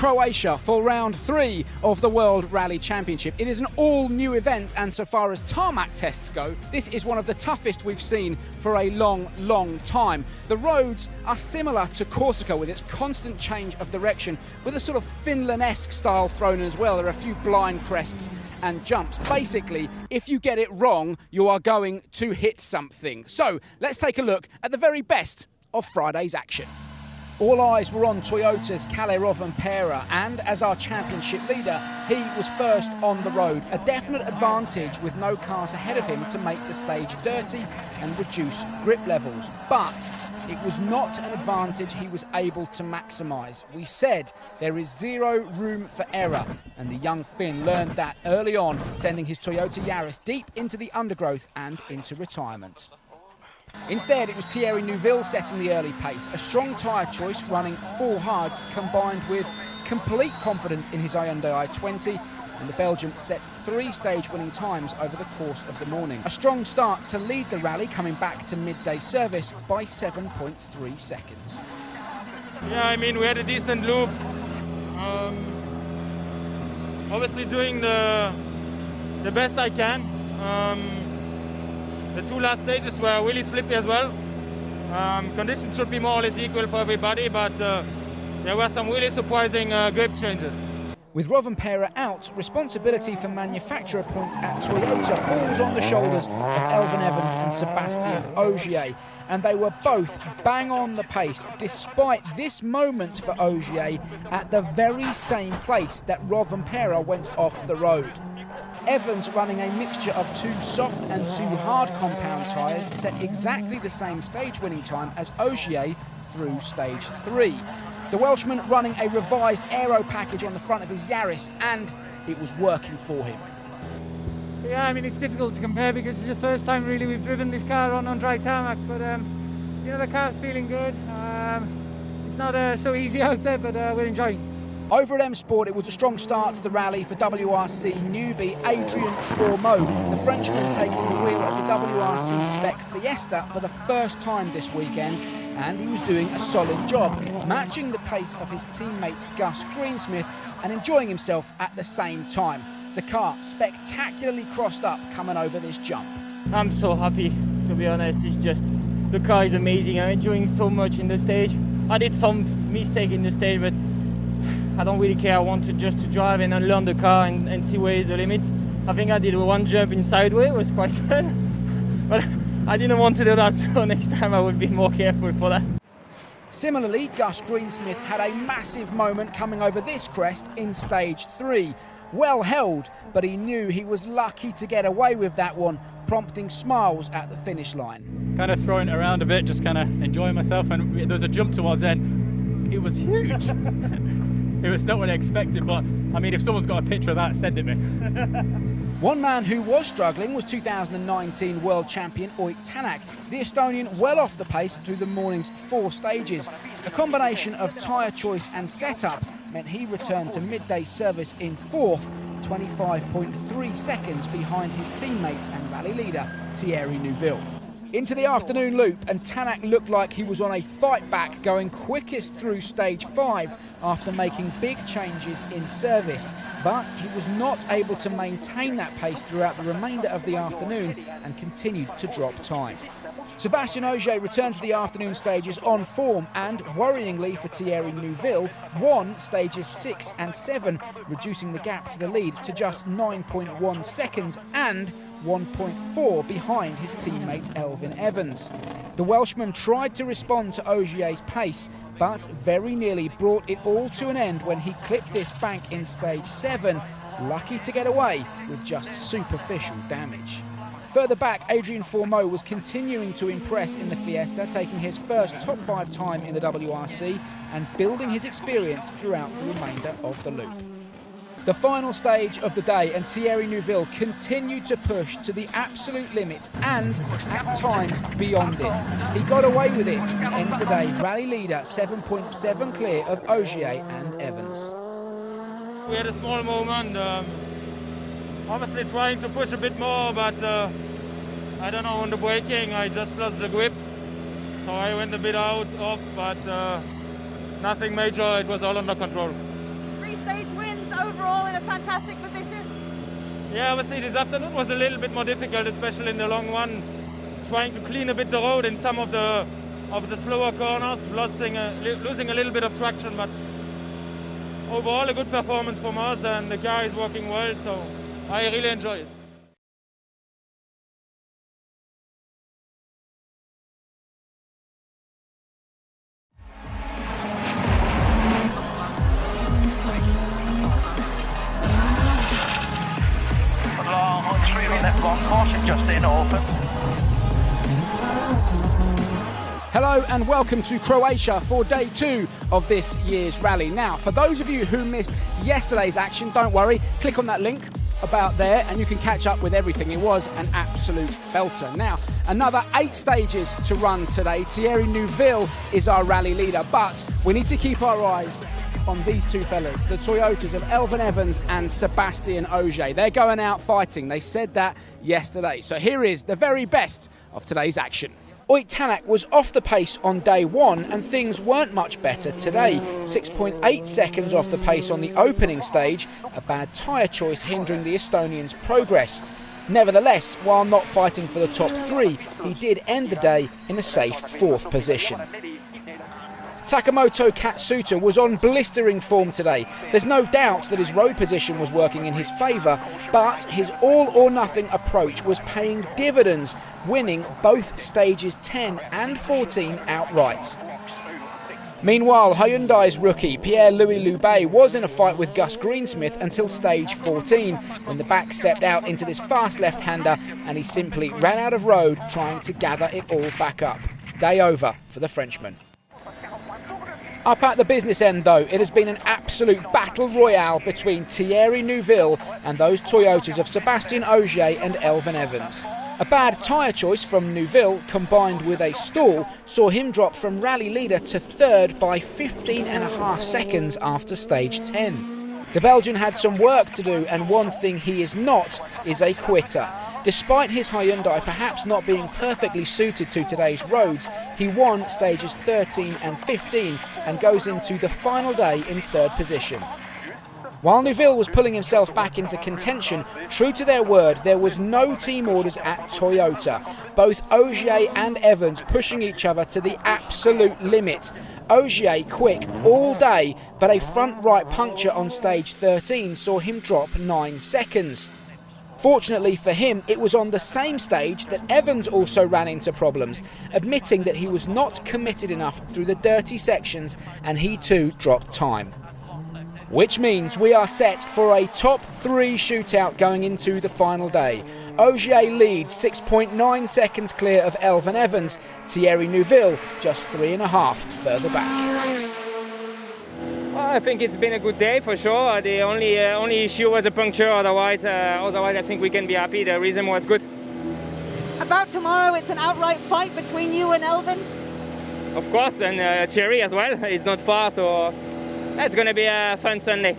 Croatia for round 3 of the World Rally Championship. It is an all-new event, and so far as tarmac tests go, this is one of the toughest we've seen for a long time. The roads are similar to Corsica with its constant change of direction, with a sort of Finland-esque style thrown in as well. There are a few blind crests and jumps. Basically, if you get it wrong, you are going to hit something. So let's take a look at the very best of Friday's action. All eyes were on Toyota's Kalle Rovanperä, and as our championship leader, he was first on the road. A definite advantage with no cars ahead of him to make the stage dirty and reduce grip levels. But it was not an advantage he was able to maximise. We said there is zero room for error, and the young Finn learned that early on, sending his Toyota Yaris deep into the undergrowth and into retirement. Instead, it was Thierry Neuville setting the early pace. A strong tyre choice running 4 hards combined with complete confidence in his Hyundai i20, and the Belgian set 3 stage-winning times over the course of the morning. A strong start to lead the rally, coming back to midday service by 7.3 seconds. Yeah, I mean, we had a decent loop. Obviously doing the best I can. The 2 last stages were really slippy as well. Conditions should be more or less equal for everybody, but there were some really surprising grip changes. With Rovanperä out, responsibility for manufacturer points at Toyota falls on the shoulders of Elfyn Evans and Sebastian Ogier, and they were both bang on the pace, despite this moment for Ogier at the very same place that Rovanperä went off the road. Evans, running a mixture of 2 soft and 2 hard compound tyres, set exactly the same stage-winning time as Ogier through stage 3. The Welshman running a revised aero package on the front of his Yaris, and it was working for him. Yeah, I mean, it's difficult to compare because it's the first time really we've driven this car on dry tarmac, but you know, the car's feeling good. It's not so easy out there, but we're enjoying. Over at M Sport, it was a strong start to the rally for WRC newbie Adrien Fourmeau, the Frenchman taking the wheel of the WRC Spec Fiesta for the first time this weekend, and he was doing a solid job, matching the pace of his teammate Gus Greensmith and enjoying himself at the same time. The car spectacularly crossed up coming over this jump. I'm so happy, to be honest. It's just, the car is amazing. I'm enjoying so much in the stage. I did some mistake in the stage, but I don't really care. I wanted just to drive and unlearn the car and see where is the limit. I think I did 1 jump in sideway, it was quite fun, but I didn't want to do that, so next time I would be more careful for that. Similarly, Gus Greensmith had a massive moment coming over this crest in stage 3. Well held, but he knew he was lucky to get away with that one, prompting smiles at the finish line. Kind of throwing it around a bit, just kind of enjoying myself, and there was a jump towards end. It was huge. It was not what I expected, but I mean, if someone's got a picture of that, send it me. One man who was struggling was 2019 world champion Ott Tänak, the Estonian well off the pace through the morning's 4 stages. A combination of tyre choice and setup meant he returned to midday service in 4th, 25.3 seconds behind his teammate and rally leader Thierry Neuville. Into the afternoon loop, and Tänak looked like he was on a fight back, going quickest through stage 5 after making big changes in service. But he was not able to maintain that pace throughout the remainder of the afternoon and continued to drop time. Sebastian Ogier returned to the afternoon stages on form and, worryingly for Thierry Neuville, won stages 6 and 7, reducing the gap to the lead to just 9.1 seconds and 1.4 behind his teammate Elfyn Evans. The Welshman tried to respond to Ogier's pace, but very nearly brought it all to an end when he clipped this bank in stage 7, lucky to get away with just superficial damage. Further back, Adrien Fourmeau was continuing to impress in the Fiesta, taking his first top 5 time in the WRC and building his experience throughout the remainder of the loop. The final stage of the day, and Thierry Neuville continued to push to the absolute limit and, at times, beyond it. He got away with it and ends the day rally leader 7.7 clear of Ogier and Evans. We had a small moment, obviously trying to push a bit more, but I don't know, on the braking I just lost the grip, so I went a bit off, but nothing major, it was all under control. stage wins, overall in a fantastic position. Yeah, obviously this afternoon was a little bit more difficult, especially in the long one, trying to clean a bit the road in some of the slower corners, losing a little bit of traction, but overall a good performance from us, and the car is working well, so I really enjoy it. Hello and welcome to Croatia for day 2 of this year's rally. Now, for those of you who missed yesterday's action, don't worry, click on that link about there and you can catch up with everything. It was an absolute belter. Now, another 8 stages to run today. Thierry Neuville is our rally leader, but we need to keep our eyes on these two fellas, the Toyotas of Elfyn Evans and Sebastian Ogier. They're going out fighting. They said that yesterday. So here is the very best of today's action. Ogier Tanak was off the pace on day 1 and things weren't much better today. 6.8 seconds off the pace on the opening stage, a bad tyre choice hindering the Estonian's progress. Nevertheless, while not fighting for the top 3, he did end the day in a safe 4th position. Takamoto Katsuta was on blistering form today. There's no doubt that his road position was working in his favour, but his all-or-nothing approach was paying dividends, winning both stages 10 and 14 outright. Meanwhile, Hyundai's rookie Pierre-Louis Loubet was in a fight with Gus Greensmith until stage 14, when the back stepped out into this fast left-hander and he simply ran out of road trying to gather it all back up. Day over for the Frenchman. Up at the business end though, it has been an absolute battle royale between Thierry Neuville and those Toyotas of Sebastian Ogier and Elfyn Evans. A bad tyre choice from Neuville combined with a stall saw him drop from rally leader to 3rd by 15.5 seconds after stage 10. The Belgian had some work to do, and one thing he is not is a quitter. Despite his Hyundai perhaps not being perfectly suited to today's roads, he won stages 13 and 15 and goes into the final day in 3rd position. While Neuville was pulling himself back into contention, true to their word, there was no team orders at Toyota. Both Ogier and Evans pushing each other to the absolute limit. Ogier quick all day, but a front right puncture on stage 13 saw him drop 9 seconds. Fortunately for him, it was on the same stage that Evans also ran into problems, admitting that he was not committed enough through the dirty sections and he too dropped time. Which means we are set for a top 3 shootout going into the final day. Ogier leads 6.9 seconds clear of Elfyn Evans, Thierry Neuville just 3.5 further back. Well, I think it's been a good day for sure. The only issue was a puncture. Otherwise, I think we can be happy. The rhythm was good. About tomorrow, it's an outright fight between you and Elfyn. Of course, and Thierry as well. He's not far, so it's going to be a fun Sunday.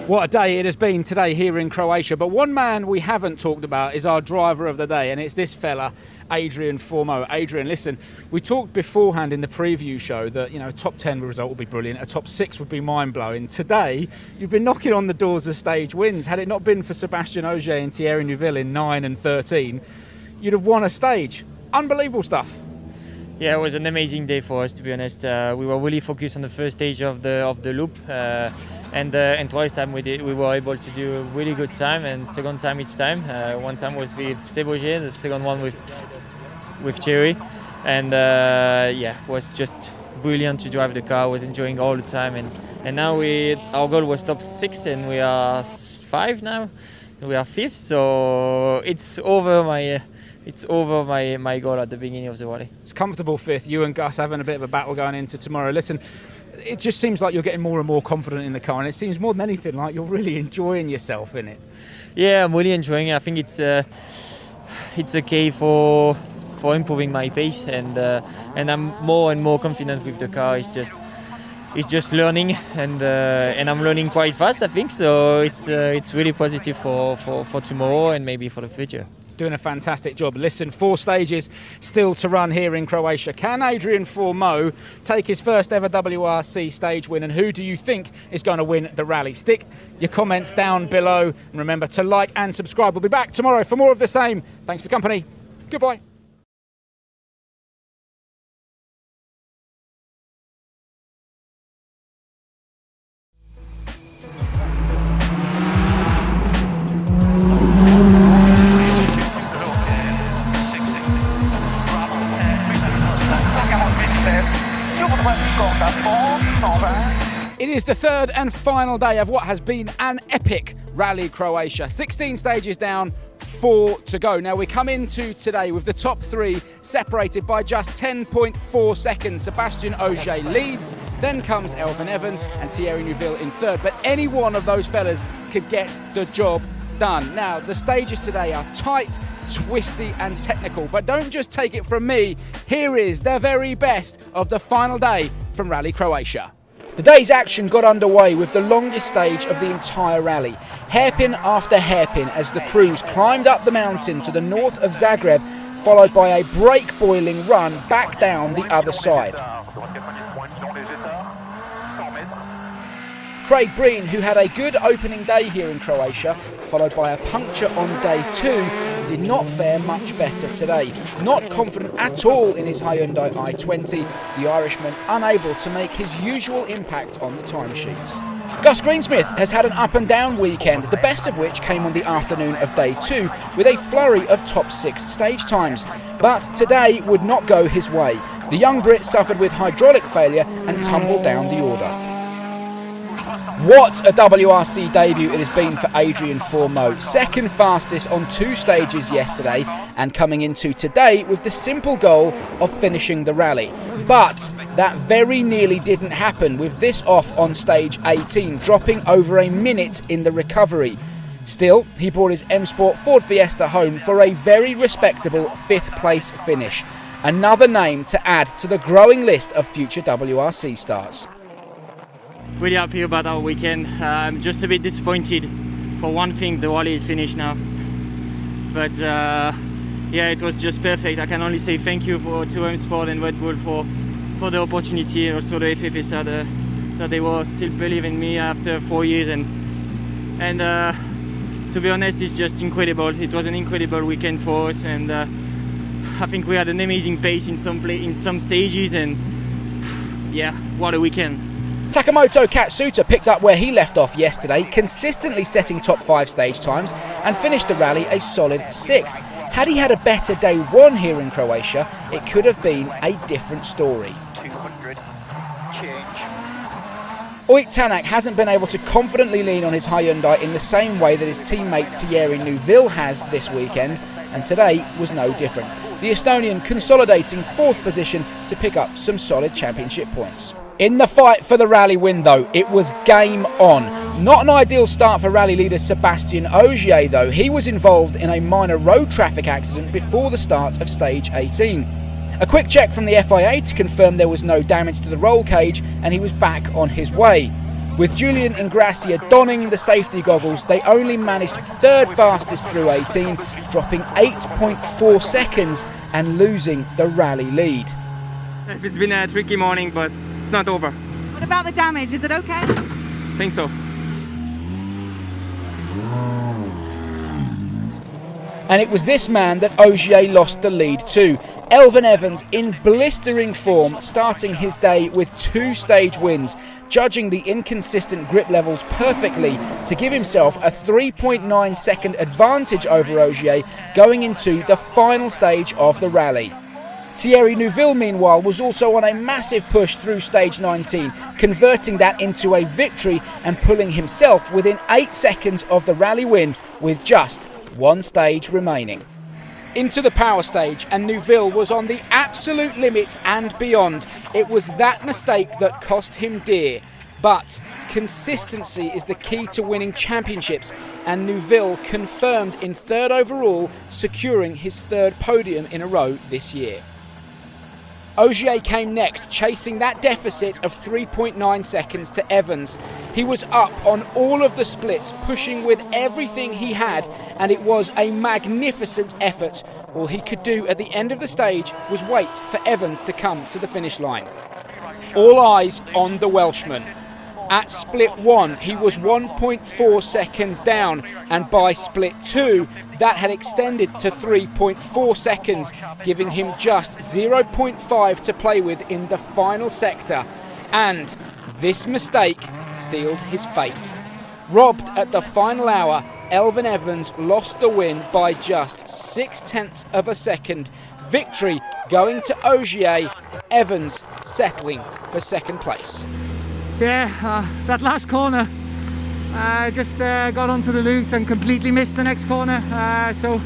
What a day it has been today here in Croatia. But one man we haven't talked about is our driver of the day, and it's this fella, Adrian Formeau. Adrian, listen, we talked beforehand in the preview show that, you know, a top 10 result would be brilliant, a top 6 would be mind-blowing. Today, you've been knocking on the doors of stage wins. Had it not been for Sebastian Ogier and Thierry Neuville in 9 and 13, you'd have won a stage. Unbelievable stuff. Yeah, it was an amazing day for us, to be honest. We were really focused on the first stage of the loop, and twice time we were able to do a really good time, and second time each time. One time was with Ogier, the second one with Thierry, and yeah, it was just brilliant to drive the car. I was enjoying all the time, and now our goal was top 6, and we are 5 now. We are 5th, so it's over my goal at the beginning of the rally. It's comfortable 5th. You and Gus having a bit of a battle going into tomorrow. Listen, it just seems like you're getting more and more confident in the car, and it seems more than anything like you're really enjoying yourself in it. Yeah, I'm really enjoying it. I think it's okay for improving my pace, and I'm more and more confident with the car. It's just learning, and I'm learning quite fast, I think. So it's really positive for tomorrow and maybe for the future. doing a fantastic job. Listen, 4 stages still to run here in Croatia. Can Adrian Fourmeau take his first ever WRC stage win, and who do you think is going to win the rally? Stick your comments down below, and remember to like and subscribe. We'll be back tomorrow for more of the same. Thanks for company. Goodbye. It is the third and final day of what has been an epic Rally Croatia. 16 stages down, 4 to go. Now we come into today with the top 3 separated by just 10.4 seconds. Sebastian Ogier leads, then comes Elfyn Evans and Thierry Neuville in third. But any one of those fellas could get the job done. Now the stages today are tight, twisty and technical, but don't just take it from me. Here is the very best of the final day from Rally Croatia. The day's action got underway with the longest stage of the entire rally. Hairpin after hairpin as the crews climbed up the mountain to the north of Zagreb, followed by a brake-boiling run back down the other side. Craig Breen, who had a good opening day here in Croatia, followed by a puncture on day 2, did not fare much better today. Not confident at all in his Hyundai i20, the Irishman unable to make his usual impact on the timesheets. Gus Greensmith has had an up and down weekend, the best of which came on the afternoon of day 2 with a flurry of top 6 stage times. But today would not go his way. The young Brit suffered with hydraulic failure and tumbled down the order. What a WRC debut it has been for Adrian Fourmeau. Second fastest on 2 stages yesterday and coming into today with the simple goal of finishing the rally. But that very nearly didn't happen with this off on stage 18, dropping over a minute in the recovery. Still, he brought his M Sport Ford Fiesta home for a very respectable 5th place finish. Another name to add to the growing list of future WRC stars. Really happy about our weekend. I'm just a bit disappointed for one thing, the rally is finished now. But yeah, it was just perfect. I can only say thank you to M Sport and Red Bull for the opportunity, and also the FFSA that they were still believing in me after 4 years. And to be honest, it's just incredible. It was an incredible weekend for us, and I think we had an amazing pace in some stages, and yeah, what a weekend. Takamoto Katsuta picked up where he left off yesterday, consistently setting top 5 stage times and finished the rally a solid 6th. Had he had a better day 1 here in Croatia, it could have been a different story. 200, change. Ogier Tanak hasn't been able to confidently lean on his Hyundai in the same way that his teammate Thierry Neuville has this weekend, and today was no different. The Estonian consolidating 4th position to pick up some solid championship points. In the fight for the rally win though, it was game on. Not an ideal start for rally leader Sebastian Ogier though. He was involved in a minor road traffic accident before the start of stage 18. A quick check from the FIA to confirm there was no damage to the roll cage and he was back on his way. With Julian Ingrassia donning the safety goggles, they only managed 3rd fastest through 18, dropping 8.4 seconds and losing the rally lead. It's been a tricky morning, but it's not over. What about the damage? Is it okay? I think so. And it was this man that Ogier lost the lead to. Elfyn Evans in blistering form, starting his day with 2 stage wins, judging the inconsistent grip levels perfectly to give himself a 3.9 second advantage over Ogier going into the final stage of the rally. Thierry Neuville, meanwhile, was also on a massive push through stage 19, converting that into a victory and pulling himself within 8 seconds of the rally win with just 1 stage remaining. Into the power stage, and Neuville was on the absolute limit and beyond. It was that mistake that cost him dear. But consistency is the key to winning championships, and Neuville confirmed in 3rd overall, securing his 3rd podium in a row this year. Ogier came next, chasing that deficit of 3.9 seconds to Evans. He was up on all of the splits, pushing with everything he had, and it was a magnificent effort. All he could do at the end of the stage was wait for Evans to come to the finish line. All eyes on the Welshman. At split 1, he was 1.4 seconds down, and by split 2, that had extended to 3.4 seconds, giving him just 0.5 to play with in the final sector. And this mistake sealed his fate. Robbed at the final hour, Elfyn Evans lost the win by just 0.6 of a second. Victory going to Ogier, Evans settling for second place. Yeah, that last corner, I just got onto the loose and completely missed the next corner. So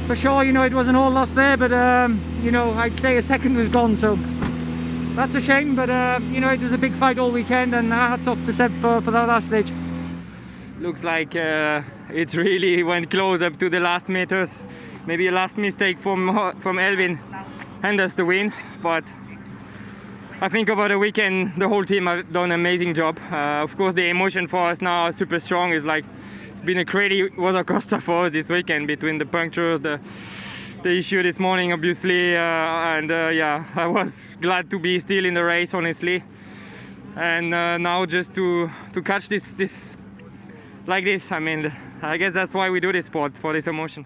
for sure, you know, it wasn't all lost there, but you know, I'd say a second was gone. So that's a shame, but you know, it was a big fight all weekend, and hats off to Seb for that last stage. Looks like it really went close up to the last meters. Maybe a last mistake from Elfyn and us the win, but I think over the weekend the whole team have done an amazing job. Of course, the emotion for us now is super strong. It's been a crazy roller coaster for us this weekend, between the punctures, the issue this morning, obviously, and yeah, I was glad to be still in the race, honestly. And now just to catch this like this, I mean, I guess that's why we do this sport, for this emotion.